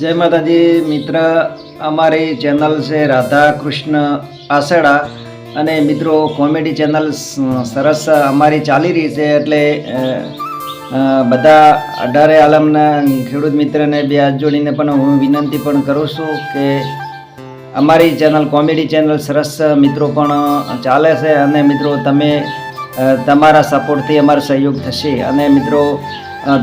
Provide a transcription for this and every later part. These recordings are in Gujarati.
जय माताजी मित्र, अमारी चैनल से राधा कृष्ण आसड़ा અને મિત્રો કોમેડી ચેનલ સરસ અમારી ચાલી રહી છે એટલે બધા 18 આલમના ખેડૂત મિત્રને બે હાથ જોડીને પણ હું વિનંતી પણ કરું છું કે અમારી ચેનલ કોમેડી ચેનલ સરસ મિત્રો પણ ચાલે છે અને મિત્રો તમે તમારા સપોર્ટથી અમારો સહયોગ થશે અને મિત્રો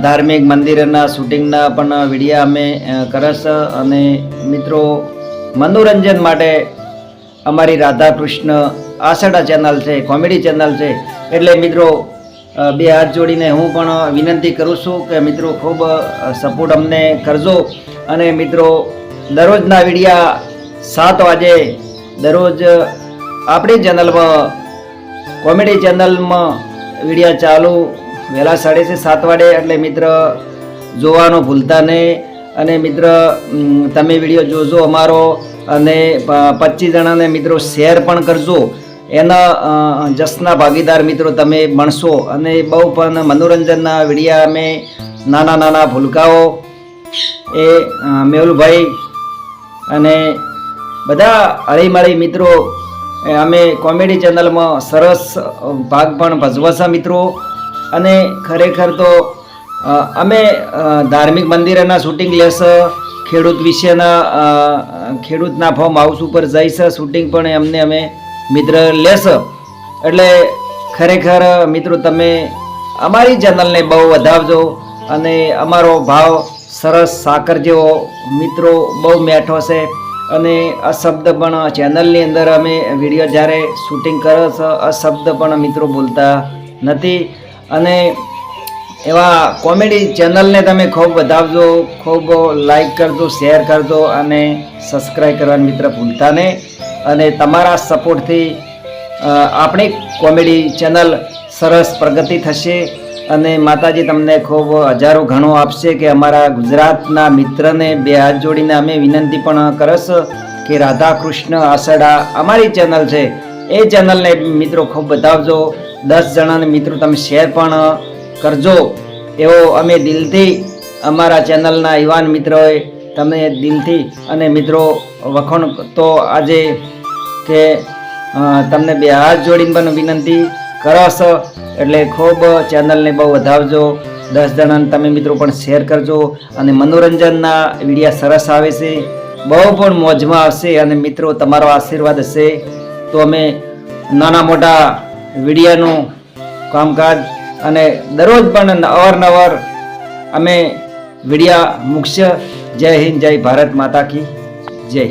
ધાર્મિક મંદિરના શૂટિંગના પણ વિડીયો અમે કરશ અને મિત્રો મનોરંજન માટે અમારી રાધા કૃષ્ણ આસડા ચેનલ છે, કોમેડી ચેનલ છે એટલે મિત્રો બે હાથ જોડીને હું પણ વિનંતી કરું છું કે મિત્રો ખૂબ સપોર્ટ અમને કરજો અને મિત્રો દરરોજના વિડીયા 7 વાગે દરરોજ આપણી ચેનલમાં કોમેડી ચેનલમાં વિડીયા ચાલુ વહેલા 7:30 વાગે એટલે મિત્ર જોવાનું ભૂલતા નહીં અને મિત્ર તમે વિડીયો જોજો અમારો અને 25 જણાને મિત્રો શેર પણ કરજો, એના જસના ભાગીદાર મિત્રો તમે બનશો અને બહુ પણ મનોરંજનના વિડીયા અમે નાના નાના ભૂલકાઓ એ મેહુલભાઈ અને બધા હળીમળી મિત્રો અમે કોમેડી ચેનલમાં સરસ ભાગ પણ ભજવશા મિત્રો અને ખરેખર તો અમે ધાર્મિક મંદિરના શૂટિંગ લેશે, ખેડૂત વિશેના ખેડૂતના ફોર્મ હાઉસ ઉપર જઈશ શૂટિંગ પણ એમને અમે મિત્ર લેશે એટલે ખરેખર મિત્રો તમે અમારી ચેનલને બહુ વધાવજો અને અમારો ભાવ સરસ સાકર જેવો મિત્રો બહુ મેઠો છે અને અશબ્દ પણ ચેનલની અંદર અમે વિડીયો જ્યારે શૂટિંગ કરે છે અશબ્દ પણ મિત્રો બોલતા નથી અને એવા કોમેડી ચેનલને તમે ખૂબ વધાવજો, ખૂબ લાઈક કરજો, શેર કરજો અને સબસ્ક્રાઈબ કરવાનું મિત્ર ભૂલતા નહીં અને તમારા સપોર્ટથી આપણી કોમેડી ચેનલ સરસ પ્રગતિ થશે અને માતાજી તમને ખૂબ હજારો ઘણો આપશે કે અમારા ગુજરાતના મિત્રને બે હાથ જોડીને અમે વિનંતી પણ કરશ કે રાધા કૃષ્ણ આસડા અમારી ચેનલ છે એ ચેનલને મિત્રો ખૂબ બતાવજો, 10 જણાને મિત્રો તમે શેર પણ કરજો એવો અમે દિલથી અમારા ચેનલના યુવાન મિત્રોએ તમે દિલથી અને મિત્રો વખોણ તો આજે કે તમને બે હાથ જોડીને પણ વિનંતી કરશો એટલે ખૂબ ચેનલને બહુ વધાવજો, 10 જણાને તમે મિત્રો પણ શેર કરજો અને મનોરંજનના વિડીયા સરસ આવે છે, બહુ પણ મોજમાં આવશે અને મિત્રો તમારો આશીર્વાદ હશે તો અમે નાના મોટા વિડીયાનું કામકાજ અને દરરોજ પણ અવારનવાર અમે વિડીયા મૂકશે. જય હિન્દ, જય ભારત માતા કી જય.